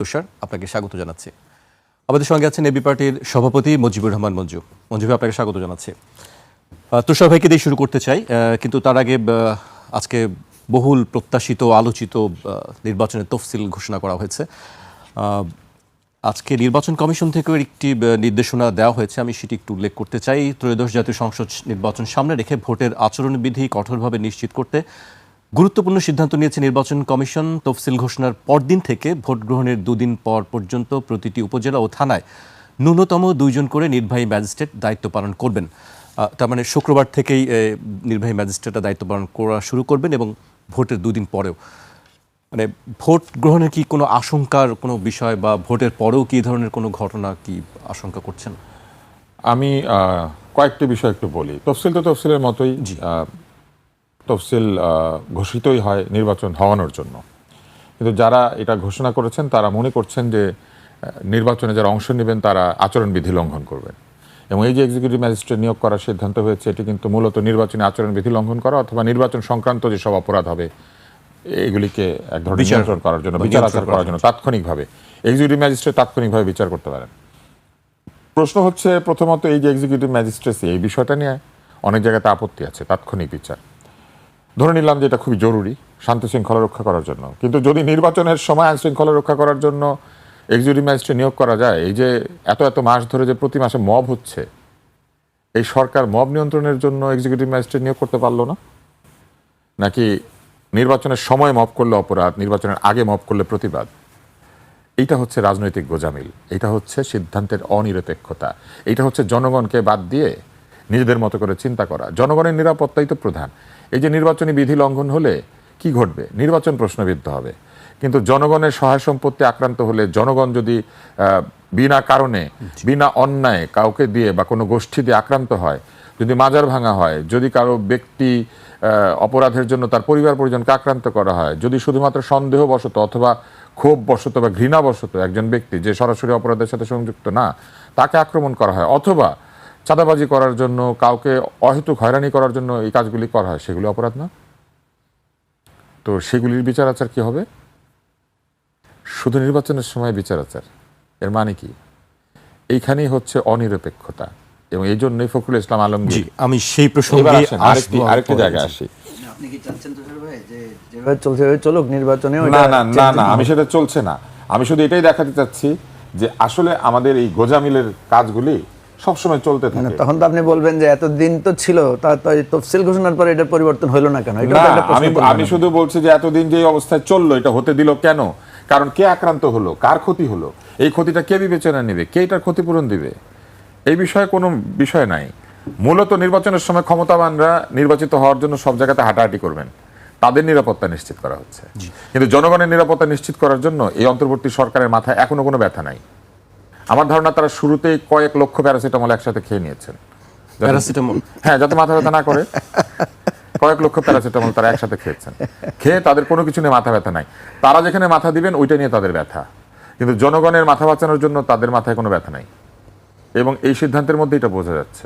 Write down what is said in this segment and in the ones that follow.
তুষার, আপনাকে স্বাগত জানাচ্ছি। আমাদের সঙ্গে আছেন এবি পার্টির সভাপতি মুজিবুর রহমান মঞ্জু। মঞ্জু ভাই, আপনাকে স্বাগত জানাচ্ছি। তুষার ভাইকে দিয়ে শুরু করতে চাই, কিন্তু তার আগে আজকে বহুল প্রত্যাশিত আলোচিত নির্বাচনের তফসিল ঘোষণা করা হয়েছে। আজকে নির্বাচন কমিশন থেকেও একটি নির্দেশনা দেওয়া হয়েছে, আমি সেটি একটু উল্লেখ করতে চাই। ত্রয়োদশ জাতীয় সংসদ নির্বাচন সামনে রেখে ভোটের আচরণবিধি কঠোরভাবে নিশ্চিত করতে গুরুত্বপূর্ণ সিদ্ধান্ত নিয়েছে নির্বাচন কমিশন। তফসিল ঘোষণার পরদিন থেকে ভোট গ্রহণের দুদিন পর পর্যন্ত প্রতিটি উপজেলা ও থানায় ন্যূনতম 2 জন করে নির্বাহী ম্যাজিস্ট্রেট দায়িত্ব পালন করবেন। তার মানে শুক্রবার থেকেই নির্বাহী ম্যাজিস্ট্রেটরা দায়িত্ব পালন করা শুরু করবেন এবং ভোটের 2 দিন পরেও। মানে ভোট গ্রহণের কি কোনো আশঙ্কার কোনো বিষয় বা ভোটের পরেও কি ধরনের কোনো ঘটনা কি আশঙ্কা করছেন? আমি কয়েকটি বিষয় একটু বলি। তফসিল তো তফসিলের মতোই, তফসিল ঘোষিতই হয় নির্বাচন হওয়ানোর জন্য, কিন্তু যারা এটা ঘোষণা করেছেন তারা মনে করছেন যে নির্বাচনে যারা অংশ নেবেন তারা আচরণবিধি লঙ্ঘন করবেন। এবং এই যে এক্সিকিউটিভ ম্যাজিস্ট্রেট নিয়োগ করার সিদ্ধান্ত হয়েছে, এটি কিন্তু মূলত নির্বাচনী আচরণবিধি লঙ্ঘন করা অথবা নির্বাচন সংক্রান্ত যেসব অপরাধ হবে এগুলিকে এক ধরনের নিয়ন্ত্রণ করার জন্য, বিচার আচার করার জন্য তাৎক্ষণিকভাবে এক্সিকিউটিভ ম্যাজিস্ট্রেট তাৎক্ষণিকভাবে বিচার করতে পারেন। প্রশ্ন হচ্ছে প্রথমত এই যে এক্সিকিউটিভ ম্যাজিস্ট্রেসি, এই বিষয়টা নিয়ে অনেক জায়গাতে আপত্তি আছে। তাৎক্ষণিক বিচার ধরে নিলাম যে এটা খুবই জরুরি শান্তি শৃঙ্খলা রক্ষা করার জন্য, কিন্তু যদি নির্বাচনের সময় আইন শৃঙ্খলা রক্ষা করার জন্য এক্সিকিউটিভ ম্যাজিস্ট্রেট নিয়োগ করা যায়, এই যে এত মাস ধরে যে প্রতি মাসে মব হচ্ছে, এই সরকার মব নিয়ন্ত্রণের জন্য এক্সিকিউটিভ ম্যাজিস্ট্রেট নিয়োগ করতে পারলো না? নাকি নির্বাচনের সময় মব করলে অপরাধ, নির্বাচনের আগে মব করলে প্রতিবাদ? এইটা হচ্ছে রাজনৈতিক গোজামিল, এইটা হচ্ছে সিদ্ধান্তের অনিরপেক্ষতা, এইটা হচ্ছে জনগণকে বাদ দিয়ে নিজেদের মতো করে চিন্তা করা। জনগণের নিরাপত্তাই তো প্রধান। এই যে নির্বাচনী বিধি লঙ্ঘন হলে কি ঘটবে? নির্বাচন প্রশ্নবিদ্ধ হবে, কিন্তু জনগণের সহায় সম্পত্তি আক্রান্ত হলে, জনগণ যদি বিনা কারণে বিনা অন্যায় কাউকে দিয়ে বা কোনো গোষ্ঠী দিয়ে আক্রান্ত হয়, যদি মাজার ভাঙা হয়, যদি কারো ব্যক্তি অপরাধের জন্য তার পরিবার পরিজনকে আক্রান্ত করা হয়, যদি শুধুমাত্র সন্দেহবশত অথবা ক্ষোভ বশত বা ঘৃণাবশত একজন ব্যক্তি যে সরাসরি অপরাধের সাথে সংযুক্ত না তাকে আক্রমণ করা হয়, অথবা চাঁদাবাজি করার জন্য কাউকে অহেতুক হয়রানি করার জন্য এই কাজগুলি করা হয়, সেগুলি অপরাধ না? তো সেগুলির বিচার আচার কি হবে? শুধু নির্বাচনের সময় বিচার আচার, এর মানে কি? এইখানেই হচ্ছে অনিরপেক্ষতা। এবং এই জন্যই ফখরুল ইসলাম আলমগীর, আমি সেই প্রসঙ্গে আরেকটি জায়গায় আসি। আপনি কি চাচ্ছেন তুষার ভাই যে যেভাবে চলছে চলুক নির্বাচনে? না, আমি সেটা চলছে না। আমি শুধু এটাই দেখাতে চাচ্ছি যে আসলে আমাদের এই গোজামিলের কাজগুলি সবসময় চলতে থাকে। তখন তো আপনি বলবেন যে এতদিন তো ছিল, তফসিল ঘোষণার পরে এটার পরিবর্তন হলো না কেন? আমি শুধু বলছি যে এতদিন যে অবস্থায় চললো এটা হতে দিল কেন? কারণ কে আক্রান্ত হলো, কার ক্ষতি হলো, এই ক্ষতিটা কে বিবেচনা নেবে, কে এটার ক্ষতিপূরণ দিবে? এই বিষয়ে কোনো বিষয় নাই। মূলত নির্বাচনের সময় ক্ষমতাবানরা নির্বাচিত হওয়ার জন্য সব জায়গাতে হাঁটাহাঁটি করবেন, তাদের নিরাপত্তা নিশ্চিত করা হচ্ছে। কিন্তু জনগণের নিরাপত্তা নিশ্চিত করার জন্য এই অন্তর্বর্তী সরকারের মাথায় এখনো কোনো ব্যথা নাই। আমার ধারণা তারা শুরুতেই কয়েক লক্ষ প্যারাসিটামল একসাথে খেয়ে নিয়েছেন, হ্যাঁ, যাতে মাথা ব্যথা না করে। কয়েক লক্ষ প্যারাসিটামল তারা একসাথে খেয়েছেন, খেয়ে তাদের কোনো কিছু নিয়ে মাথা ব্যথা নাই। তারা যেখানে মাথা দিবেন ওইটা নিয়ে তাদের ব্যথা, কিন্তু জনগণের মাথা বাঁচানোর জন্য তাদের মাথায় কোনো ব্যথা নাই। এবং এই সিদ্ধান্তের মধ্যে এটা বোঝা যাচ্ছে।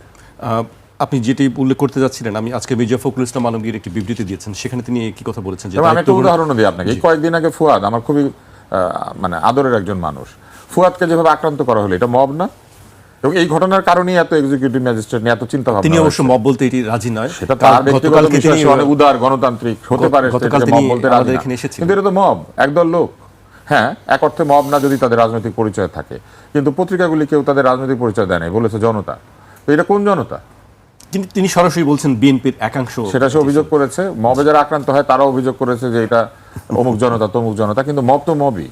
আপনি যেটি উল্লেখ করতে যাচ্ছিলেন, আমি আজকে মির্জা ফখরুল ইসলাম আলমগীর একটি বিবৃতি দিয়েছেন, সেখানে তিনি কি কথা বলেছেন? যে আমি একটা উদাহরণ দিই আপনাকে। কয়েকদিন আগে ফুয়াদ, আমার খুবই মানে আদরের একজন মানুষ, ফুয়াদকে যেভাবে আক্রান্ত করা হলো, এটা মব না? এবং এই ঘটনার কারণেই এত এক্সিকিউটিভ ম্যাজিস্ট্রেট নিয়ে এত চিন্তা ভাবনা। তিনি অবশ্য মব বলতে এটি রাজি নয়, সেটা তার ব্যক্তিগত বিষয়, অনেক উদার গণতান্ত্রিক হতে পারে, কিন্তু এটা তো মব, একদল লোক। হ্যাঁ, এক অর্থে মব না যদি তাদের রাজনৈতিক পরিচয় থাকে, কিন্তু পত্রিকাগুলি কেউ তাদের রাজনৈতিক পরিচয় দেয় নাই, বলেছে জনতা। তো এটা কোন জনতা? তিনি সরাসরি বলছেন বিএনপির একাংশ, সেটা সে অভিযোগ করেছে। মবে যারা আক্রান্ত হয় তারাও অভিযোগ করেছে যে এটা অমুক জনতা তমুক জনতা, কিন্তু মব তো মবই।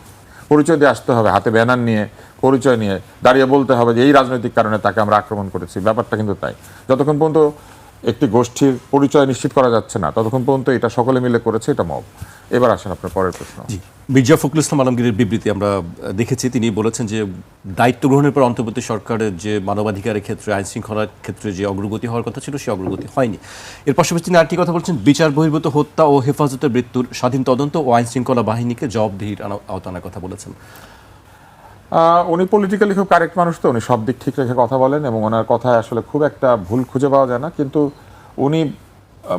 পরিচয় দিয়ে আসতে হবে, হাতে ব্যানার নিয়ে পরিচয় নিয়ে দাঁড়িয়ে বলতে হবে যে এই রাজনৈতিক কারণে তাকে আমরা আক্রমণ করেছি। ব্যাপারটা কিন্তু তাই। যতক্ষণ পর্যন্ত একটি গোষ্ঠীর পরিচয় নিশ্চিত করা যাচ্ছে না ততক্ষণ পর্যন্ত এটা সকলে মিলে করেছে, এটা মব। এবার আসেন আপনার পরের প্রশ্ন। মির্জা ফখরুল ইসলাম আলমগীরের বিবৃতি আমরা দেখেছি, তিনি বলেছেন যে দায়িত্ব গ্রহণের পর অন্তর্বর্তী সরকারের যে মানবাধিকারের ক্ষেত্রে, আইন শৃঙ্খলার ক্ষেত্রে যে অগ্রগতি হওয়ার কথা ছিল, সে অগ্রগতি হয়নি। এর পাশাপাশি তিনি আরেকটি কথা বলছেন, বিচার বহির্ভূত হত্যা ও হেফাজতে মৃত্যুর স্বাধীন তদন্ত ও আইন শৃঙ্খলা বাহিনীকে জবাবদিহির আওতানার কথা বলেছেন। উনি পলিটিক্যালি খুব কারেক্ট মানুষ, তো উনি সব দিক ঠিক রেখে কথা বলেন এবং ওনার কথায় আসলে খুব একটা ভুল খুঁজে পাওয়া যায় না। কিন্তু উনি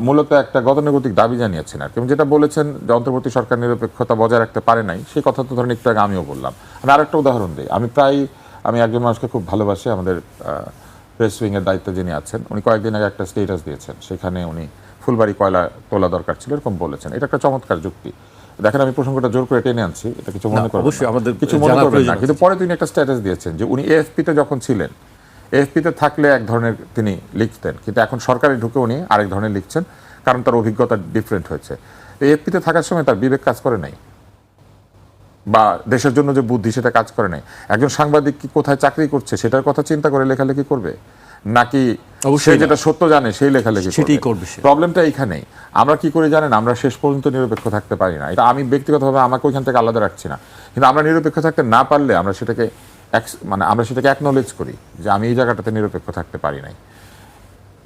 মূলত একটা গতানুগতিক দাবি জানিয়েছেন আর কি। এবং যেটা বলেছেন যে অন্তর্বর্তী সরকার নিরপেক্ষতা বজায় রাখতে পারে নাই, সেই কথা তো ধরেন একটু আগে আমিও বললাম। আমি আরেকটা উদাহরণ দিই। আমি একজন মানুষকে খুব ভালোবাসি, আমাদের প্রেস উইংয়ের দায়িত্বে যিনি আছেন, উনি কয়েকদিন আগে একটা স্টেটাস দিয়েছেন, সেখানে উনি ফুলবাড়ি কয়লা তোলা দরকার ছিল এরকম বলেছেন। এটা একটা চমৎকার যুক্তি। দেখেন, আমি প্রসঙ্গটা জোর করে টেনে আনছি, এটা কিছু মনে করবেন অবশ্যই আমাদের কিছু মনে জানার করবেন প্রয়োজন না, কিন্তু পরে তিনি একটা স্ট্যাটাস দিয়েছেন যে উনি এএফপিতে যখন ছিলেন, এএফপিতে থাকলে এক ধরনের তিনি লিখতেন, কিন্তু এখন সরকারে ঢুকে উনি আরেক ধরনের লিখছেন, কারণ তার অভিজ্ঞতা ডিফারেন্ট হয়েছে। এএফপিতে থাকার সময় তার বিবেক কাজ করে নাই, বা দেশের জন্য যে বুদ্ধি সেটা কাজ করে নাই। একজন সাংবাদিক কি কোথায় চাকরি করছে সেটার কথা চিন্তা করে লেখালেখি করবে, নাকি অবশ্যই সে যেটা সত্য জানে সেই লেখালেখি সেটাই করবে সে। প্রবলেমটা এইখানেই। আমরা কি করে জানেন, আমরা শেষ পর্যন্ত নিরপেক্ষ থাকতে পারি না। এটা আমি ব্যক্তিগতভাবে আমাকে ওইখান থেকে আলাদা রাখছি না, কিন্তু আমরা নিরপেক্ষ থাকতে না পারলে আমরা সেটাকে আমরা সেটাকে অ্যাকনলেজ করি যে আমি এই জায়গাটাতে নিরপেক্ষ থাকতে পারি নাই।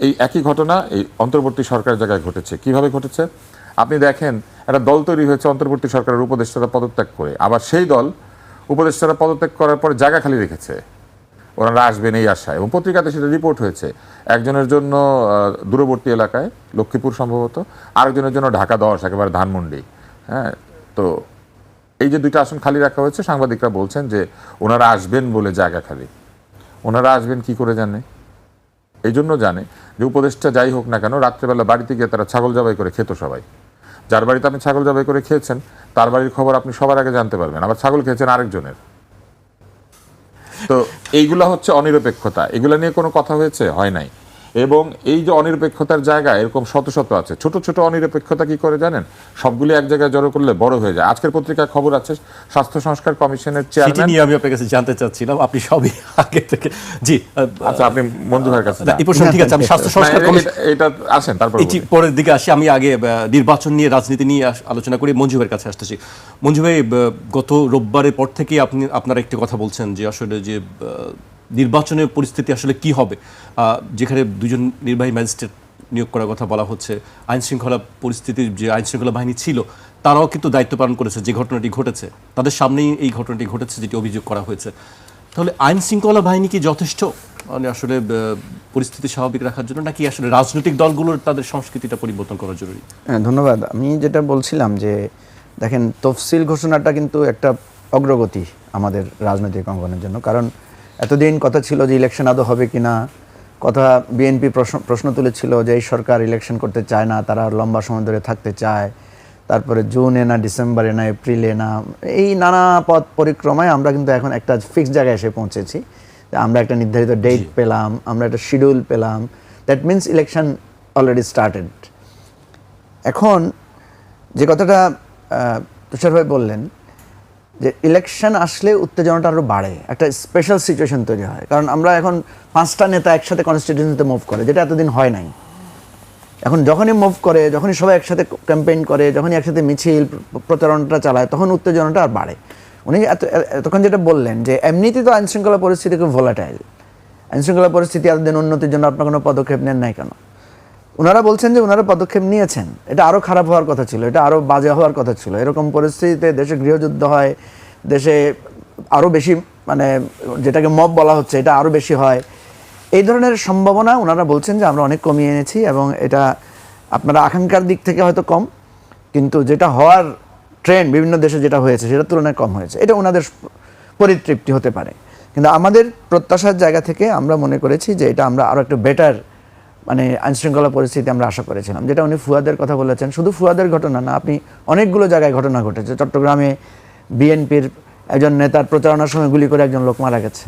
এই একই ঘটনা এই অন্তর্বর্তী সরকারের জায়গায় ঘটেছে। কিভাবে ঘটেছে আপনি দেখেন, একটা দল তৈরি হয়েছে অন্তর্বর্তী সরকারের উপদেষ্টারা পদত্যাগ করে, আবার সেই দল উপদেষ্টারা পদত্যাগ করার পর জায়গা খালি রেখেছে, ওনারা আসবেন এই আশায়, এবং পত্রিকাতে সেটা রিপোর্ট হয়েছে। একজনের জন্য দূরবর্তী এলাকায় লক্ষ্মীপুর সম্ভবত, আরেকজনের জন্য ঢাকা 10 একেবারে ধানমন্ডি। হ্যাঁ, তো এই যে দুইটা আসন খালি রাখা হয়েছে, সাংবাদিকরা বলছেন যে ওনারা আসবেন বলে জায়গা খালি। ওনারা আসবেন কি করে জানে? এই জন্য জানে যে উপদেষ্টা যাই হোক না কেন, রাত্রেবেলা বাড়িতে গিয়ে তারা ছাগল জবাই করে খেত সবাই। যার বাড়িতে আপনি ছাগল জবাই করে খেয়েছেন তার বাড়ির খবর আপনি সবার আগে জানতে পারবেন, আবার ছাগল খেয়েছেন আরেকজনের। তো এইগুলা হচ্ছে অনিরপেক্ষতা। এগুলা নিয়ে কোনো কথা হয়েছে? হয় নাই। এবং এই যে অনিরপেক্ষতার জায়গা এরকম শত শত আছে। ছোট ছোট অনিরপেক্ষতা কি করে জানেন, সবগুলি এক জায়গায় জড়ো করলে বড় হয়ে যায়। আজকের পত্রিকায় খবর আছে স্বাস্থ্য সংস্কার কমিশনের সেটি চেয়ারম্যান। নিয়ে আমি আপনার কাছে জানতে চাচ্ছিলাম, আপনি সবই আগে থেকে জি আচ্ছা, আপনি মঞ্জু ভাইয়ের কাছে এই প্রশ্ন ঠিক আছে, আমি স্বাস্থ্য সংস্কার কমিশন এটা আসেন, তারপর এটি পরের দিকে আসি। আমি আগে নির্বাচন নিয়ে, রাজনীতি নিয়ে আলোচনা করি। মঞ্জু ভাইয়ের কাছে আসতেছি। মঞ্জু ভাই, গত রোববারের পর থেকেই আপনারা একটি কথা বলছেন যে আসলে যে নির্বাচনের পরিস্থিতি আসলে কি হবে, যেখানে দুজন নির্বাহী ম্যাজিস্ট্রেট নিয়োগ করার কথা বলা হচ্ছে। আইন শৃঙ্খলা পরিস্থিতির যে আইন শৃঙ্খলা বাহিনী ছিল তারাও কিন্তু দায়িত্ব পালন করেছে। যে ঘটনাটি ঘটেছে তাদের সামনেই এই ঘটনাটি ঘটেছে, যেটি অভিযোগ করা হয়েছে। তাহলে আইন শৃঙ্খলা বাহিনী কি যথেষ্ট মানে আসলে পরিস্থিতি স্বাভাবিক রাখার জন্য, নাকি আসলে রাজনৈতিক দলগুলোর তাদের সংস্কৃতিটা পরিবর্তন করা জরুরি? হ্যাঁ, ধন্যবাদ। আমি যেটা বলছিলাম যে দেখেন, তফসিল ঘোষণাটা কিন্তু একটা অগ্রগতি আমাদের রাজনৈতিক অঙ্গনের জন্য। কারণ এতদিন কথা ছিল যে ইলেকশন আদৌ হবে কিনা, কথা বিএনপি প্রশ্ন তুলেছিল যে এই সরকার ইলেকশন করতে চায় না, তারা লম্বা সময় ধরে থাকতে চায়। তারপরে জুনে না ডিসেম্বরে না এপ্রিলে না, এই নানা পথ পরিক্রমায় আমরা কিন্তু এখন একটা ফিক্সড জায়গায় এসে পৌঁছেছি। আমরা একটা নির্ধারিত ডেট পেলাম, আমরা একটা শিডিউল পেলাম। That means election already started. এখন যে কথাটা তুষার ভাই বললেন যে ইলেকশন আসলে উত্তেজনাটা আরও বাড়ে, একটা স্পেশাল সিচুয়েশন তৈরি হয়। কারণ আমরা এখন 5টা নেতা একসাথে কনস্টিটিউশনিতে মুভ করে, যেটা এতদিন হয় নাই। এখন যখনই মুভ করে, যখনই সবাই একসাথে ক্যাম্পেইন করে, যখনই একসাথে মিছিল প্রচারণাটা চালায়, তখন উত্তেজনাটা আর বাড়ে। উনি এতক্ষণ যেটা বললেন যে এমনিতেই তো আইনশৃঙ্খলা পরিস্থিতি খুব ভোলাটাইল। আইনশৃঙ্খলা পরিস্থিতি এতদিন উন্নতির জন্য আপনার কোনো পদক্ষেপ নেন নাই কেন? ওনারা বলছেন যে ওনারা পদক্ষেপ নিয়েছেন, এটা আরও খারাপ হওয়ার কথা ছিল, এটা আরও বাজে হওয়ার কথা ছিল। এরকম পরিস্থিতিতে দেশে গৃহযুদ্ধ হয়, দেশে আরও বেশি মানে যেটাকে মব বলা হচ্ছে এটা আরও বেশি হয়। এই ধরনের সম্ভাবনা ওনারা বলছেন যে আমরা অনেক কমিয়ে এনেছি, এবং এটা আপনারা আকাঙ্ক্ষার দিক থেকে হয়তো কম, কিন্তু যেটা হওয়ার ট্রেন্ড বিভিন্ন দেশে যেটা হয়েছে সেটার তুলনায় কম হয়েছে। এটা ওনাদের পরিতৃপ্তি হতে পারে, কিন্তু আমাদের প্রত্যাশার জায়গা থেকে আমরা মনে করেছি যে এটা আমরা আরও একটু বেটার মানে আইনশৃঙ্খলা পরিস্থিতি আমরা আশা করেছিলাম। যেটা উনি ফুয়াদের কথা বলেছেন, শুধু ফুয়াদের ঘটনা না, আপনি অনেকগুলো জায়গায় ঘটনা ঘটেছে। চট্টগ্রামে বিএনপির একজন নেতার প্রচারণার সময় গুলি করে একজন লোক মারা গেছে।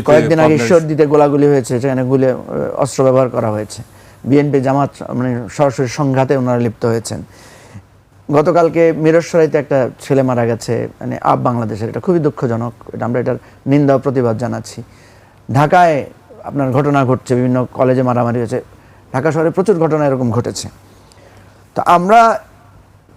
কয়েকদিন আগে ঈশ্বরদীতে গোলাগুলি হয়েছে, সেখানে অস্ত্র ব্যবহার করা হয়েছে। বিএনপি জামাত মানে সরাসরি সংঘাতে ওনারা লিপ্ত হয়েছেন। গতকালকে মিরসরাইতে একটা ছেলে মারা গেছে, মানে বাংলাদেশের, এটা খুবই দুঃখজনক। এটা আমরা এটার নিন্দা ও প্রতিবাদ জানাচ্ছি। ঢাকায় আপনার ঘটনা ঘটছে, বিভিন্ন কলেজে মারামারি হয়েছে। ঢাকা শহরে প্রচুর ঘটনা এরকম ঘটেছে। তো আমরা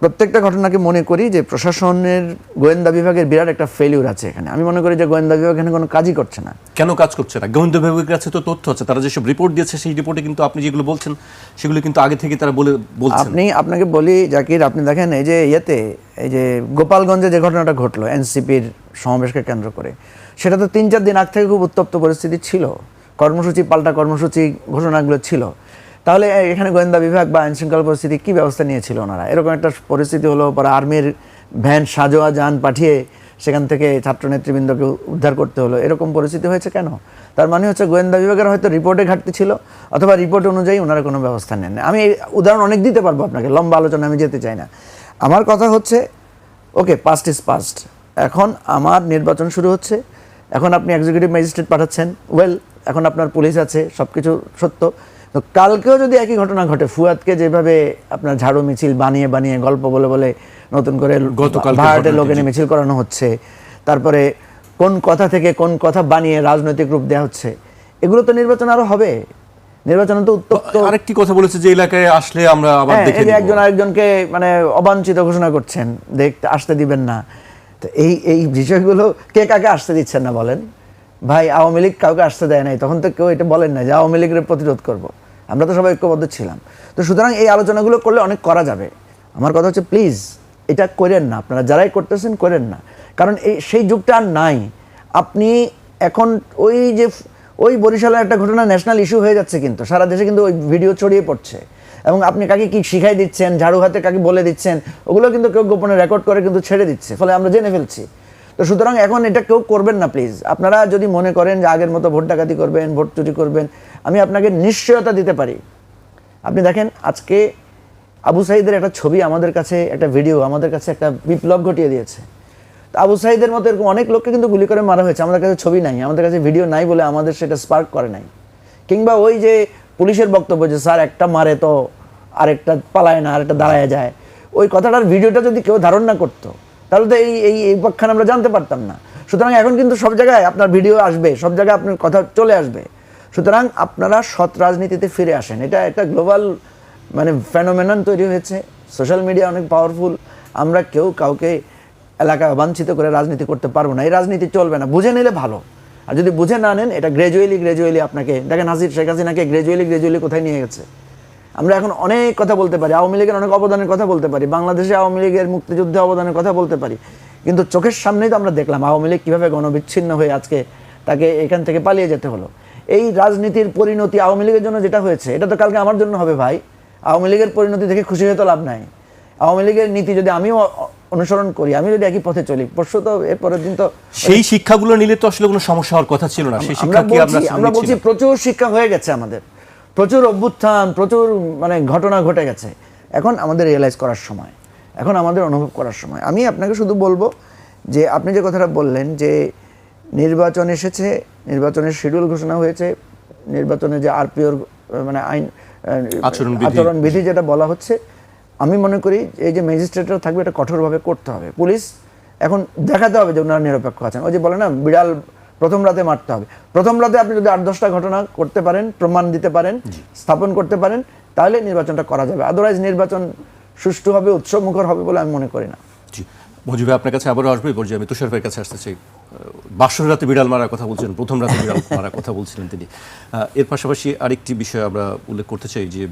প্রত্যেকটা ঘটনাকে মনে করি যে প্রশাসনের গোয়েন্দা বিভাগের বিরাট একটা ফেলিউর আছে এখানে। আমি মনে করি যে গোয়েন্দা বিভাগ এখানে কোনো কাজই করছে না। কেন কাজ করছে না? গোয়েন্দা বিভাগের কাছে তো তথ্য আছে, তারা যেসব রিপোর্ট দিয়েছে সেই রিপোর্টে কিন্তু আপনি যেগুলো বলছেন সেগুলো কিন্তু আগে থেকে তারা বলছেন। আপনাকে বলি জাকির, আপনি দেখেন এই যে এই যে গোপালগঞ্জে যে ঘটনাটা ঘটলো এনসিপির সমাবেশকে কেন্দ্র করে, সেটা তো 3-4 দিন আগ থেকে খুব উত্তপ্ত পরিস্থিতি ছিল। কর্মসূচি পাল্টা কর্মসূচি ঘোষণাগুলো ছিল। তাহলে এখানে গোয়েন্দা বিভাগ বা আইন শৃঙ্খলা পরিস্থিতি কী ব্যবস্থা নিয়েছিল ওনারা? এরকম একটা পরিস্থিতি হলো, পরে আর্মির ভ্যান সাজোয়া যান পাঠিয়ে সেখান থেকে ছাত্র নেতৃবৃন্দকে উদ্ধার করতে হলো। এরকম পরিস্থিতি হয়েছে কেন? তার মানে হচ্ছে গোয়েন্দা বিভাগের হয়তো রিপোর্টে ঘাটতি ছিল, অথবা রিপোর্ট অনুযায়ী ওনারা কোনো ব্যবস্থা নেন। আমি উদাহরণ অনেক দিতে পারবো আপনাকে, লম্বা আলোচনা আমি যেতে চাই না। আমার কথা হচ্ছে ওকে, পাস্ট ইজ পাস্ট। এখন আমার নির্বাচন শুরু হচ্ছে, এখন আপনি এক্সিকিউটিভ ম্যাজিস্ট্রেট পাঠাচ্ছেন, ওয়েল, এখন আপনার পুলিশ আছে, সব কিছু সত্য। তো কালকেও যদি একই ঘটনা ঘটে, ফুয়াদকে যেভাবে আপনার ঝাড়ু মিছিল বানিয়ে বানিয়ে গল্প বলে বলে নতুন করে ভাড়াটের লোকে নিয়ে মিছিল করানো হচ্ছে, তারপরে কোন কথা থেকে কোন কথা বানিয়ে রাজনৈতিক রূপ দেওয়া হচ্ছে, এগুলো তো নির্বাচন আরো হবে। নির্বাচন তো উত্তপ্ত। আরেকটি কথা বলেছে যে এলাকায় আসলে আমরা আবার দেখে এই যে নিব। একজন আরেকজনকে মানে অবাঞ্ছিত ঘোষণা করছেন, দেখতে আসতে দিবেন না। তো এই বিষয়গুলো কে কাকে আসতে দিচ্ছেন না বলেন? ভাই, আওয়ামী লীগ কাউকে আসতে দেয় নাই, তখন তো কেউ এটা বলেন না যে আওয়ামী লীগের প্রতিরোধ করব। আমরা তো সবাই ঐক্যবদ্ধ ছিলাম। তো সুতরাং এই আলোচনাগুলো করলে অনেক করা যাবে। আমার কথা হচ্ছে প্লিজ এটা করেন না, আপনারা যারাই করতেছেন করেন না, কারণ সেই যুগটা আর নাই। আপনি এখন ওই বরিশালের একটা ঘটনা ন্যাশনাল ইস্যু হয়ে যাচ্ছে, কিন্তু সারা দেশে কিন্তু ওই ভিডিও ছড়িয়ে পড়ছে, এবং আপনি কাকে কি শিখাই দিচ্ছেন, ঝাড়ু হাতে কাকে বলে দিচ্ছেন, ওগুলো কিন্তু কেউ গোপনে রেকর্ড করে কিন্তু ছেড়ে দিচ্ছে, ফলে আমরা জেনে ফেলছি। তো সুতরাং এখন এটা কেউ করবেন না প্লিজ। আপনারা যদি মনে করেন যে আগের মতো ভোট ডাকাতি করবেন, ভোট চুরি করবেন, আমি আপনাকে নিশ্চয়তা দিতে পারি। আপনি দেখেন, আজকে আবু সাঈদের একটা ছবি আমাদের কাছে, একটা ভিডিও আমাদের কাছে একটা বিপ্লব ঘটিয়ে দিয়েছে। তো আবু সাঈদের মতো এরকম অনেক লোককে কিন্তু গুলি করে মারা হয়েছে, আমাদের কাছে ছবি নাই, আমাদের কাছে ভিডিও নাই বলে আমাদের সেটা স্পার্ক করে নাই। কিংবা ওই যে পুলিশের বক্তব্য যে স্যার একটা মারে তো আরেকটা পালায় না, আরেকটা দাঁড়ায় যায়, ওই কথাটার ভিডিওটা যদি কেউ ধারণ না করতো, তাহলে তো এই পক্ষান আমরা জানতে পারতাম না। সুতরাং এখন কিন্তু সব জায়গায় আপনার ভিডিও আসবে, সব জায়গায় আপনার কথা চলে আসবে। সুতরাং আপনারা সৎ রাজনীতিতে ফিরে আসেন। এটা একটা গ্লোবাল মানে ফেনোমেনন তৈরি হয়েছে, সোশ্যাল মিডিয়া অনেক পাওয়ারফুল। আমরা কেউ কাউকে এলাকায় অবাঞ্ছিত করে রাজনীতি করতে পারবো না, এই রাজনীতি চলবে না। বুঝে নিলে ভালো, আর যদি বুঝে না নেন, এটা গ্র্যাজুয়ালি আপনাকে দেখেন, শেখ হাসিনাকে গ্র্যাজুয়ালি কোথায় নিয়ে গেছে। আমরা এখন অনেক কথা বলতে পারি, আওয়ামী লীগের অনেক অবদানের কথা বলতে পারি, বাংলাদেশে আওয়ামী লীগের মুক্তিযুদ্ধে অবদানের কথা বলতে পারি, কিন্তু চোখের সামনেই তো আমরা দেখলাম আওয়ামী লীগ কীভাবে গণবিচ্ছিন্ন হয়ে আজকে তাকে এখান থেকে পালিয়ে যেতে হলো। এই রাজনীতির পরিণতি আওয়ামী লীগের জন্য যেটা হয়েছে, এটা তো কালকে আমার জন্য হবে ভাই। আওয়ামী লীগের পরিণতি দেখে খুশি হয়ে তো লাভ নাই। আওয়ামী লীগের নীতি যদি আমিও অনুসরণ করি, আমি যদি একই পথে চলি, পরশু তো এর পরের দিন তো সেই শিক্ষাগুলো নিলে তো আসলে কোনো সমস্যা হওয়ার কথা ছিল না। সেই শিক্ষা কি আমরা বলছি প্রচুর শিক্ষা হয়ে গেছে আমাদের, প্রচুর অভ্যুত্থান, প্রচুর মানে ঘটনা ঘটে গেছে। এখন আমাদের রিয়েলাইজ করার সময়, এখন আমাদের অনুভব করার সময়। আমি আপনাকে শুধু বলবো যে আপনি যে কথাটা বললেন যে নির্বাচন এসেছে, নির্বাচনের শিডিউল ঘোষণা হয়েছে, নির্বাচনে যে আরপিওর মানে আইন আচরণবিধি যেটা বলা হচ্ছে, আমি মনে করি এই যে ম্যাজিস্ট্রেটরা থাকবে এটা কঠোরভাবে করতে হবে। পুলিশ এখন দেখাতে হবে যে ওনারা নিরপেক্ষ আছেন। ওই যে বলে না, বিড়াল প্রথম রাতে মারতে হবে। প্রথম রাতে আপনি যদি 8-10টা ঘটনা করতে পারেন, প্রমাণ দিতে পারেন, স্থাপন করতে পারেন, তাহলে নির্বাচনটা করা যাবে। আদারওয়াইজ নির্বাচন সুষ্ঠু হবে, উৎসবমুখর হবে বলে আমি মনে করি না। জি, মজিব ভাই আপনার কাছে আবারও আসবে। পর্যায়ে আমি তুষার ভাইয়ের কাছে আসতে চাই। বাসর রাতে বিড়াল মারার কথা বলছেন, প্রথম রাতে বিড়াল মারার কথা বলছিলেন তিনি। এর পাশাপাশি আরেকটি বিষয় আমরা উল্লেখ করতে চাই যে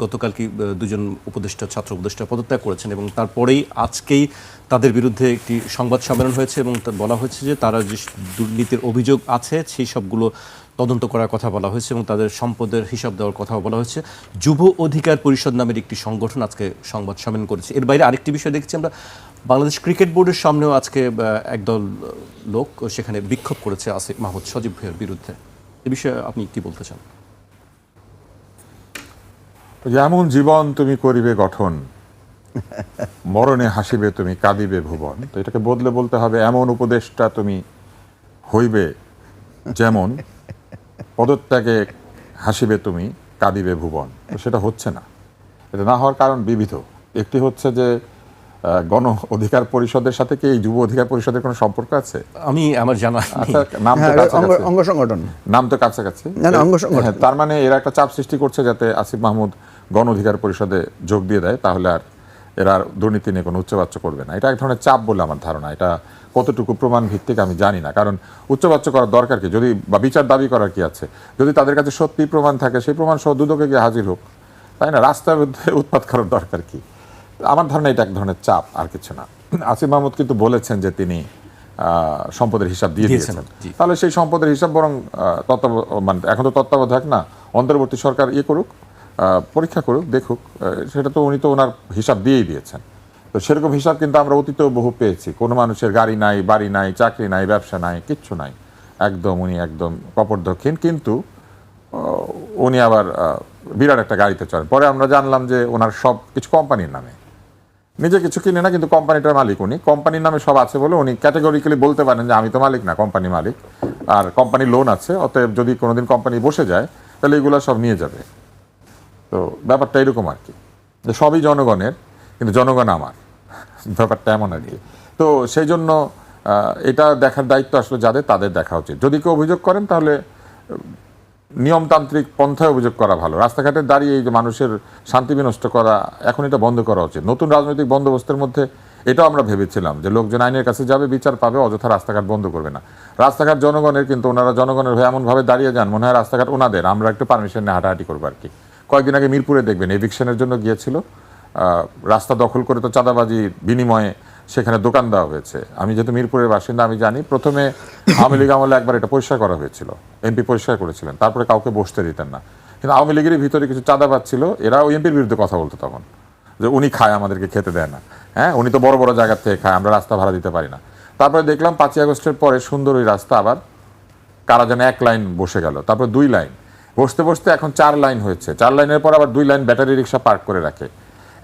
গতকাল কি দুজন উপদেষ্টা, ছাত্র উপদেষ্টা পদত্যাগ করেছেন, এবং তারপরেই আজকেই তাদের বিরুদ্ধে একটি সংবাদ সম্মেলন হয়েছে, এবং বলা হয়েছে যে তারা যে দুর্নীতির অভিযোগ আছে সেই সবগুলো তদন্ত করার কথা বলা হয়েছে, এবং তাদের সম্পদের হিসাব দেওয়ার কথাও বলা হয়েছে। যুব অধিকার পরিষদ নামের একটি সংগঠন আজকে সংবাদ সম্মেলন করেছে। এর বাইরে আরেকটি বিষয় দেখছি আমরা, বাংলাদেশ ক্রিকেট বোর্ডের সামনেও আজকে একদল লোক সেখানে বিক্ষোভ করেছে আসিফ মাহমুদ সজীব ভুঁইয়ার বিরুদ্ধে। এ বিষয়ে আপনি কি বলতে চান? যেমন জীবন তুমি করিবে গঠন, মরণে হাসিবে তুমি কাঁদিবে ভুবন। তো এটাকে বদলে বলতে হবে, এমন উপদেশটা তুমি হইবে যেমন পদত্যাগে হাসিবে তুমি কাঁদিবে ভুবন। তো সেটা হচ্ছে না। এটা না হওয়ার কারণ বিবিধ। একটি হচ্ছে যে গণ অধিকার পরিষদের সাথে কি এই যুব অধিকার পরিষদের কোনো সম্পর্ক আছে? আমি আমার জানা আচ্ছা, নাম তো কাছাকাছি, অঙ্গ সংগঠন, নাম তো কাছাকাছি। অঙ্গ সংগঠন। তার মানে এরা একটা চাপ সৃষ্টি করছে যাতে আসিফ মাহমুদ গণ অধিকার পরিষদে যোগ দিয়ে দেয়, তাহলে আর এরা দুর্নীতি নিয়ে কোনো উচ্চবাচ্য করবে না। এটা এক ধরনের চাপ বলে আমার ধারণা। এটা কতটুকু প্রমাণ ভিত্তিক আমি জানি না, কারণ উচ্চবাচ্য করার দরকার কি, যদি বা বিচার দাবি করার কি আছে? যদি তাদের কাছে সত্যি প্রমাণ থাকে, সেই প্রমাণ সহ দুদকে গিয়ে হাজির হোক, তাই না? রাস্তার মধ্যে উৎপাত করার দরকার কি? আমার ধারণা এটা এক ধরনের চাপ, আর কিছু না। আসিফ মাহমুদ কিন্তু বলেছেন যে তিনি সম্পদের হিসাব দিয়ে দিয়েছেন, তাহলে সেই সম্পদের হিসাব বরং মানে এখন তো তত্ত্বাবধায়ক না, অন্তর্বর্তী সরকার করুক, পরীক্ষা করুক, দেখুক। সেটা তো উনি তো ওনার হিসাব দিয়েই দিয়েছেন। তো সেরকম হিসাব কিন্তু আমরা অতীতেও বহু পেয়েছি। কোনো মানুষের গাড়ি নাই, বাড়ি নাই, চাকরি নাই, ব্যবসা নাই, কিচ্ছু নাই, উনি একদম কপর্দক্ষিণ, কিন্তু উনি আবার বিরাট একটা গাড়িতে চড়েন। পরে আমরা জানলাম যে ওনার সব কিছু কোম্পানির নামে, নিজে কিছু কিনে না, কিন্তু কোম্পানিটার মালিক উনি। কোম্পানির নামে সব আছে বলে উনি ক্যাটেগরিক্যালি বলতে পারেন যে আমি তো মালিক না, কোম্পানি মালিক, আর কোম্পানির লোন আছে, অতএব যদি কোনোদিন কোম্পানি বসে যায় তাহলে এগুলো সব নিয়ে যাবে। তো ব্যাপারটা এরকম আর কি, যে সবই জনগণের, কিন্তু জনগণ আমার, ব্যাপারটা এমন আর কি। তো সেই জন্য এটা দেখার দায়িত্ব আসলে যাদের, তাদের দেখা উচিত। যদি কেউ অভিযোগ করেন তাহলে নিয়মতান্ত্রিক পন্থায় অভিযোগ করা ভালো। রাস্তাঘাটে দাঁড়িয়ে এই যে মানুষের শান্তি বিনষ্ট করা, এখন এটা বন্ধ করা উচিত। নতুন রাজনৈতিক বন্দোবস্তের মধ্যে এটাও আমরা ভেবেছিলাম যে লোকজন আইনের কাছে যাবে, বিচার পাবে, অযথা রাস্তাঘাট বন্ধ করবে না। রাস্তাঘাট জনগণের, কিন্তু ওনারা জনগণের হয়ে এমনভাবে দাঁড়িয়ে যান মনে হয় রাস্তাঘাট ওনাদের, আমরা একটু পারমিশন নিয়ে হাঁটাহাঁটি করবো আর কি। কয়েকদিন আগে মিরপুরে দেখবেন এভিকশনের জন্য গিয়েছিল, রাস্তা দখল করে তো চাঁদাবাজির বিনিময়ে সেখানে দোকান দেওয়া হয়েছে। আমি যেহেতু মিরপুরের বাসিন্দা, আমি জানি প্রথমে আওয়ামী লীগ আমলে একবার এটা পরিষ্কার করা হয়েছিল, এমপি পরিষ্কার করেছিলেন, তারপরে কাউকে বসতে দিতেন না। কিন্তু আওয়ামী লীগের ভিতরে কিছু চাঁদাবাজ ছিল, এরা ওই এমপির বিরুদ্ধে কথা বলতো তখন, যে উনি খায়, আমাদেরকে খেতে দেয় না, হ্যাঁ উনি তো বড় বড় জায়গা থেকে খায়, আমরা রাস্তা ভাড়া দিতে পারি না। তারপরে দেখলাম 5ই আগস্টের পরে সুন্দর ওই রাস্তা আবার কারা যেন 1 লাইন বসে গেল, তারপর 2 লাইন, বসতে বসতে এখন 4 লাইন হয়েছে। 4 লাইনের পর আবার 2 লাইন ব্যাটারি রিক্সা পার্ক করে রাখে।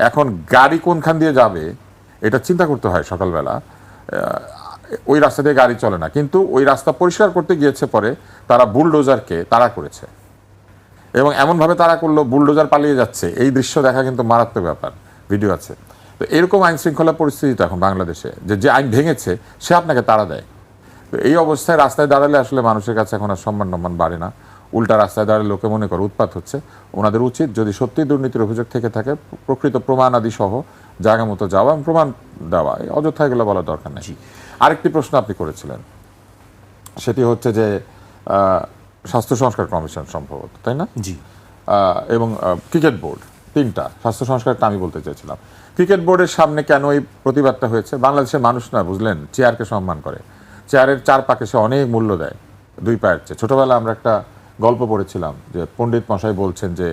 এখন গাড়ি কোনখান দিয়ে যাবে এটা চিন্তা করতে হয় সকালবেলা। ওই রাস্তা দিয়ে গাড়ি চলে না, কিন্তু ওই রাস্তা পরিষ্কার করতে গিয়েছে পরে তারা বুলডোজারকে তাড়া করেছে, এবং এমনভাবে তাড়া করলো বুলডোজার পালিয়ে যাচ্ছে। এই দৃশ্য দেখা কিন্তু মারাত্মক ব্যাপার, ভিডিও আছে। তো এরকম আইন শৃঙ্খলা পরিস্থিতি এখন বাংলাদেশে, যে আইন ভেঙেছে সে আপনাকে তাড়া দেয়। তো এই অবস্থায় রাস্তায় দাঁড়ালে আসলে মানুষের কাছে এখন আর সম্মান বাড়ে না, উল্টা রাস্তায় দাঁড়ালে লোকে মনে করে উৎপাত হচ্ছে। ওনাদের উচিত যদি সত্যি দুর্নীতির অভিযোগ থেকে থাকে, প্রকৃত প্রমাণাদি সহ জায়গা মতো যাওয়া এবং প্রমাণ দেওয়া, অযথা এগুলো বলার দরকার নেই। আরেকটি প্রশ্ন আপনি করেছিলেন, সেটি হচ্ছে যে স্বাস্থ্য সংস্কার কমিশন সম্ভবত, তাই না? জি। এবং ক্রিকেট বোর্ড, 3টা স্বাস্থ্য সংস্কারটা আমি বলতে চেয়েছিলাম। ক্রিকেট বোর্ডের সামনে কেন এই প্রতিবাদটা হয়েছে? বাংলাদেশের মানুষ না, বুঝলেন, চেয়ারকে সম্মান করে, চেয়ারের 4 পাকে সে অনেক মূল্য দেয় 2 পায়ের চেয়ে। ছোটবেলা আমরা একটা গল্প পড়েছিলাম যে পণ্ডিত মশাই বলছেন যে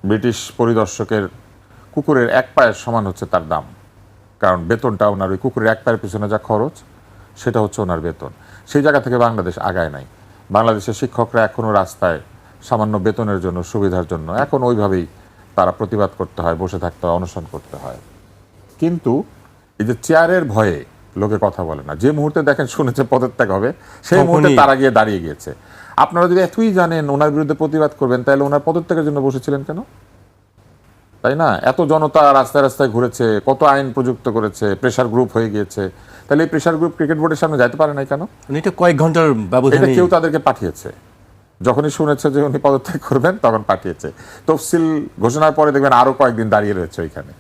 ব্রিটিশ পরিদর্শকের কুকুরের 1 পায়ের সমান হচ্ছে তার দাম, কারণ বেতনটা ওনার ওই কুকুরের 1 পায়ের পিছনে যা খরচ সেটা হচ্ছে ওনার বেতন। সেই জায়গা থেকে বাংলাদেশ আগায় নাই। বাংলাদেশের শিক্ষকরা এখনও রাস্তায় সামান্য বেতনের জন্য, সুবিধার জন্য এখন ওইভাবেই তারা প্রতিবাদ করতে হয়, বসে থাকতে হয়, অনশন করতে হয়। কিন্তু এই যে চেয়ারের ভয়ে লোকে কথা বলে না, যে মুহূর্তে দেখেন শুনেছে পদত্যাগ হবে, সেই মুহূর্তে তারা গিয়ে দাঁড়িয়ে গিয়েছে। আপনারা যদি এতই জানেন ওনার বিরুদ্ধে প্রতিবাদ করবেন, তাহলে ওনার পদত্যাগের জন্য বসেছিলেন কেন? তাই না? এত জনতা রাস্তায় রাস্তায় ঘুরেছে, কত আইন প্রযুক্ত করেছে, প্রেসার গ্রুপ হয়ে গিয়েছে, তাহলে এই প্রেসার গ্রুপ ক্রিকেট বোর্ডের সামনে যাইতে পারে নাই কেন? এটা কয়েক ঘন্টার ব্যবধানে কেউ তাদেরকে পাঠিয়েছে, যখনই শুনেছে যে উনি পদত্যাগ করবেন তখন পাঠিয়েছে। তফসিল ঘোষণার পরে দেখবেন আরো কয়েকদিন দাঁড়িয়ে রয়েছে ওইখানে।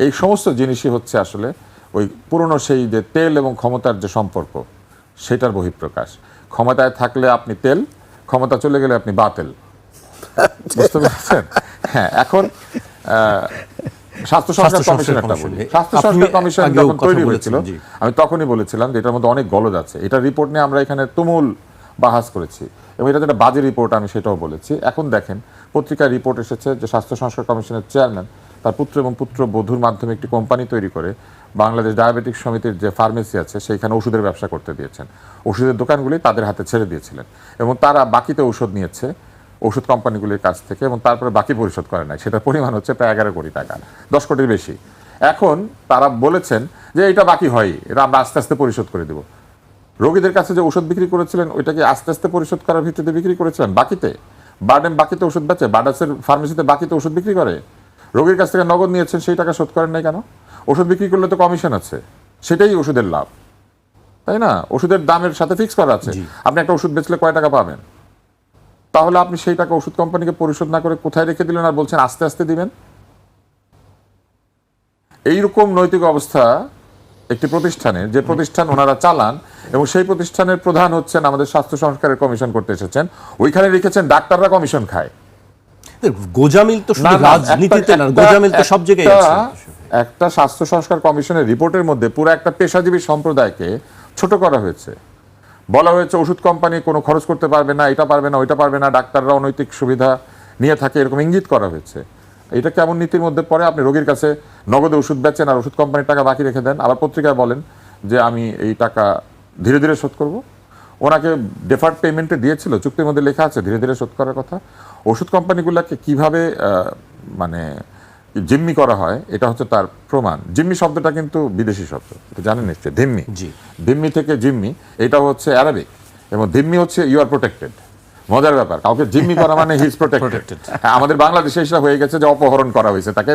এই সমস্ত জিনিসই হচ্ছে আসলে ওই পুরনো সেই যে তেল এবং ক্ষমতার যে সম্পর্ক, সেটার বহিঃপ্রকাশ। ক্ষমতায় থাকলে আপনি তেল, ক্ষমতা চলে গেলে আপনি বাতেল। বুঝতে পেরেছেন? হ্যাঁ। এখন স্বাস্থ্য সংস্কার কমিশনটা বলি। স্বাস্থ্য সংস্কার কমিশন যখন তৈরি হয়েছিল, আমি তখনই বলেছিলাম যে এটার মধ্যে অনেক গলদ আছে। এটা রিপোর্ট নিয়ে আমরা এখানে তুমুল বাহাস করেছি, এবং এটা যেটা বাজে রিপোর্ট আমি সেটাও বলেছি। এখন দেখেন পত্রিকায় রিপোর্ট এসেছে যে স্বাস্থ্য সংস্কার কমিশনের চেয়ারম্যান তার পুত্র এবং পুত্রবধূর মাধ্যমে একটি কোম্পানি তৈরি করে বাংলাদেশ ডায়াবেটিক সমিতির যে ফার্মেসি আছে সেইখানে ওষুধের ব্যবসা করতে দিয়েছেন। ওষুধের দোকানগুলি তাদের হাতে ছেড়ে দিয়েছিলেন, এবং তারা বাকিতে ওষুধ নিয়েছে ওষুধ কোম্পানিগুলির কাছ থেকে, এবং তারপরে বাকি পরিশোধ করে নাই। সেটার পরিমাণ হচ্ছে প্রায় 11 কোটি টাকা, 10 কোটির বেশি। এখন তারা বলেছেন যে এটা বাকি হয়, এটা আমরা আস্তে আস্তে পরিশোধ করে দেব। রোগীদের কাছে যে ওষুধ বিক্রি করেছিলেন ওইটাকে আস্তে আস্তে পরিশোধ করার ভিত্তিতে বিক্রি করেছিলেন বাকিতে। বারডেম বাকিতে ওষুধ বেচে, বার্ডাসের ফার্মেসিতে বাকিতে ওষুধ বিক্রি করে। রোগীর কাছ থেকে নগদ নিয়েছেন, সেই টাকা শোধ করেন নাই কেন? ওষুধ বিক্রি করলে তো কমিশন আছে, সেটাই ওষুধের লাভ, তাই না? ওষুধের দামের সাথে ফিক্স করা আছে। আপনি একটা ওষুধ বেচলে কয় টাকা পাবেন, তাহলে আপনি সেই টাকা ওষুধ কোম্পানিকে পরিশোধ না করে কোথায় রেখে দিলেন আর বলছেন আস্তে আস্তে দিবেন? এইরকম নৈতিক অবস্থা একটি প্রতিষ্ঠানের, যে প্রতিষ্ঠান ওনারা চালান, এবং সেই প্রতিষ্ঠানের প্রধান হচ্ছেন আমাদের স্বাস্থ্য সংস্কারের কমিশন করতে এসেছেন, ওইখানে রেখেছেন ডাক্তাররা কমিশন খায়। গোজামিল তো শুধু রাজনীতিতে না, গোজামিল তো সব জায়গায় আছে। একটা স্বাস্থ্য সংস্কার কমিশনের রিপোর্টের মধ্যে পুরো একটা পেশাজীবী সম্প্রদায়কে ছোট করা হয়েছে। বলা হয়েছে ওষুধ কোম্পানি কোনো খরচ করতে পারবে না, এটা পারবে না, ওইটা পারবে না, ডাক্তাররা অনৈতিক সুবিধা নিয়ে থাকে এরকম ইঙ্গিত করা হয়েছে। এটা কেমন নীতির মধ্যে পড়ে? আপনি রোগীর কাছে নগদে ওষুধ বেচেন আর ওষুধ কোম্পানির টাকা বাকি রেখে দেন, আবার পত্রিকায় বলেন যে আমি এই টাকা ধীরে ধীরে শোধ করব। ওনাকে ডেফার্ড পেমেন্টে দিয়েছিল, চুক্তির মধ্যে লেখা আছে ধীরে ধীরে শোধ করার কথা। ওষুধ কোম্পানিগুলোকে কিভাবে মানে জিম্মি করা হয় এটা হচ্ছে তার প্রমাণ। জিম্মি শব্দটা কিন্তু বিদেশি শব্দ, এটা জানেন নিশ্চয়ই। ধিম্মি, জি। ধিম্মি থেকে জিম্মি, এটা হচ্ছে অ্যারাবিক, এবং ধিম্মি হচ্ছে ইউ আর প্রোটেক্টেড। মজার ব্যাপার, কাউকে জিম্মি করা মানে হি ইজ প্রোটেক্টেড। আমাদের বাংলাদেশে সেটা হয়ে গেছে যে অপহরণ করা হয়েছে, তাকে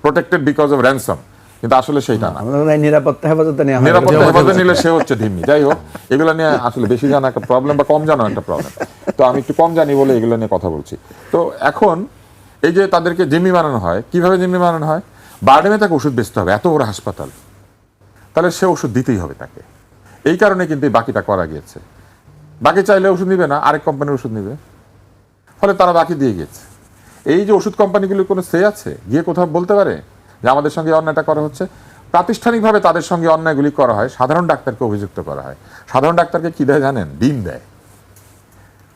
প্রোটেক্টেড বিকজ অফ র্যানসম, কিন্তু আসলে সেইটা না। আমাদের নিরাপত্তা হেফাজতে নেওয়া হয়। নিরাপত্তা হেফাজতে নিলে সে হচ্ছে ধিম্মি। যাই হোক, এগুলো নিয়ে আসলে বেশি জানা একটা প্রবলেম, বা কম জানা একটা প্রবলেম। তো আমি একটু কম জানি বলে এগুলো নিয়ে কথা বলছি। তো এখন এই যে তাদেরকে জিম্মি বানানো হয়, কিভাবে জিম্মি বানানো হয়? বারডেমে তাকে ওষুধ বেচতে হবে, এত বড় হাসপাতাল, তাহলে সে ওষুধ দিতেই হবে তাকে। এই কারণে কিন্তু এই বাকিটা করা গিয়েছে। বাকি চাইলে ওষুধ নিবে না, আরেক কোম্পানির ওষুধ নিবে, ফলে তারা বাকি দিয়ে গেছে। এই যে ওষুধ কোম্পানিগুলোর কোনো সে আছে গিয়ে কোথাও বলতে পারে যে আমাদের সঙ্গে অন্যায়টা করা হচ্ছে? প্রাতিষ্ঠানিকভাবে তাদের সঙ্গে অন্যায়গুলি করা হয়, সাধারণ ডাক্তারকে অভিযুক্ত করা হয়। সাধারণ ডাক্তারকে কি দেয় জানেন? ডিম দেয়,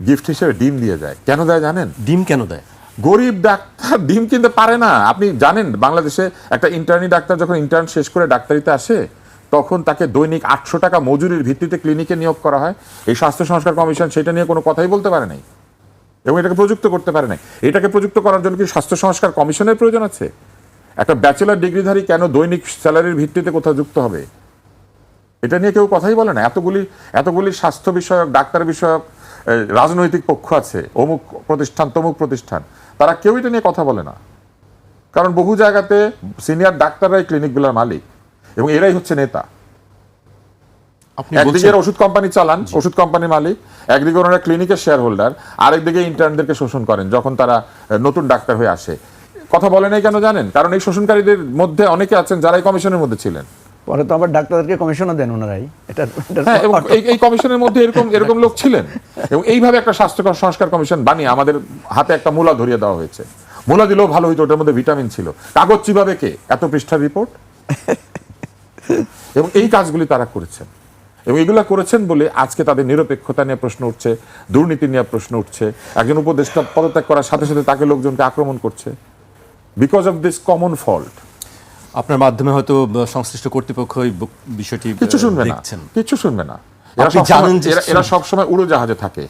গিফট হিসেবে ডিম দিয়ে যায়। কেন দেয় জানেন? ডিম কেন দেয়? গরিব ডাক্তার ডিম কিনতে পারে না। আপনি জানেন বাংলাদেশে একটা ইন্টার্নি ডাক্তার যখন ইন্টার্ন শেষ করে ডাক্তারিতে আসে, তখন তাকে দৈনিক 800 টাকা মজুরির ভিত্তিতে ক্লিনিকে নিয়োগ করা হয়। এই স্বাস্থ্য সংস্কার কমিশন সেটা নিয়ে কোনো কথাই বলতে পারে নাই, এবং এটাকে প্রযুক্ত করতে পারে নাই। এটাকে প্রযুক্ত করার জন্য কি স্বাস্থ্য সংস্কার কমিশনের প্রয়োজন আছে? একটা ব্যাচেলর ডিগ্রিধারী কেন দৈনিক স্যালারির ভিত্তিতে কোথাও যুক্ত হবে? এটা নিয়ে কেউ কথাই বলে না। এতগুলি স্বাস্থ্য বিষয়ক, ডাক্তার বিষয়ক, রাজনৈতিক পক্ষ আছে, অমুক প্রতিষ্ঠান তমুক প্রতিষ্ঠান, তারা কেউ এটা নিয়ে কথা বলে না। কারণ বহু জায়গাতে সিনিয়র ডাক্তাররাই ক্লিনিকগুলোর মালিক, এবং এরাই হচ্ছে নেতা। আপনি একদিকে বলছেন ওষুধ কোম্পানি চালান, ওষুধ কোম্পানির মালিক, একদিকে ওনারা ক্লিনিকের শেয়ার হোল্ডার, আরেকদিকে ইন্টার্নদেরকে শোষণ করেন যখন তারা নতুন ডাক্তার হয়ে আসে। কথা বলে নাই কেন জানেন? কারণ এই শোষণকারীদের মধ্যে অনেকে আছেন যারা এই কমিশনের মধ্যে ছিলেন। পরে তো আবার ডাক্তারদেরকে কমিশনও দেন ওনারাই। হ্যাঁ, এবং এই কমিশনের মধ্যে এরকম লোক ছিলেন, এবং এইভাবে একটা স্বাস্থ্য সংস্কার কমিশন বানিয়ে আমাদের হাতে একটা মূলা ধরিয়ে দেওয়া হয়েছে। মূলা দিলেও ভালো হইতো, ওটার মধ্যে ভিটামিন ছিল। কাগজ চিবাবে কে? এত পৃষ্ঠার রিপোর্ট। এবং এই কাজগুলি তারা করেছেন, এবং এগুলো করেছেন বলে আজকে তাদের নিরপেক্ষতা নিয়ে প্রশ্ন উঠছে, দুর্নীতি নিয়ে প্রশ্ন উঠছে। একজন উপদেষ্টা পদত্যাগ করার সাথে সাথে তাকে লোকজনকে আক্রমণ করছে, because of this common fault. আপনার মাধ্যমে হয়তো সংশ্লিষ্ট কর্তৃপক্ষ এই বিষয়টি কিছু শুনবে না, দেখছেন। কিছু শুনবে না। আপনি জানেন যে এরা সবসময় উড়োজাহাজে থাকে।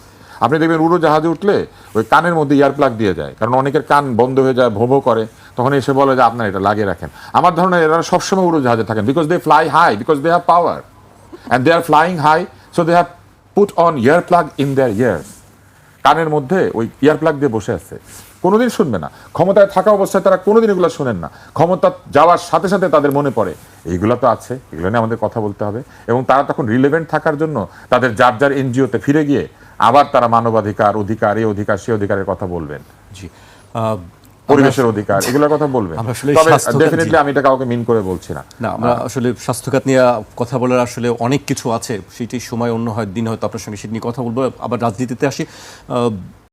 আপনি দেখবেন উড়োজাহাজে উঠলে ওই কানের মধ্যে ইয়ার প্লাগ দিয়ে যায়, কারণ অনেকের কান বন্ধ হয়ে যায়, ভো ভো করে, তখন এসে বলে যে আপনার এটা লাগিয়ে রাখেন। আমার ধারণা এরা সবসময় উড়োজাহাজে থাকেন, because they fly high, because they have power, and they are flying high, so they have put on ear plug in their ears. কানের মধ্যে ওই ইয়ার প্লাগ দিয়ে বসে আছে, কোনোদিন শুনবে না। ক্ষমতায় থাকা অবস্থায় তারা কোনোদিন এগুলো শোনেন না, ক্ষমতা যাওয়ার সাথে সাথে তাদের মনে পড়ে এইগুলো তো আছে, এগুলো নিয়ে আমাদের কথা বলতে হবে। এবং তারা তখন রিলেভেন্ট থাকার জন্য তাদের যার যার এনজিওতে ফিরে গিয়ে আবার তারা মানবাধিকার, অধিকার, এই অধিকার, সে অধিকারের কথা বলবেন, জি, পরিবেশের অধিকার, এগুলোর কথা বলবেন। আমরা আসলে তবে স্বাস্থ্য- ডেফিনেটলি আমি এটা কাউকে মিন করে বলছি না। না, আমরা আসলে স্বাস্থ্যখাত নিয়ে কথা বলার আসলে অনেক কিছু আছে, সেটি সময় অন্য হয়, দিন হয়তো আপনার সঙ্গে সেটি নিয়ে কথা বলবো। আবার রাজনীতিতে আসি।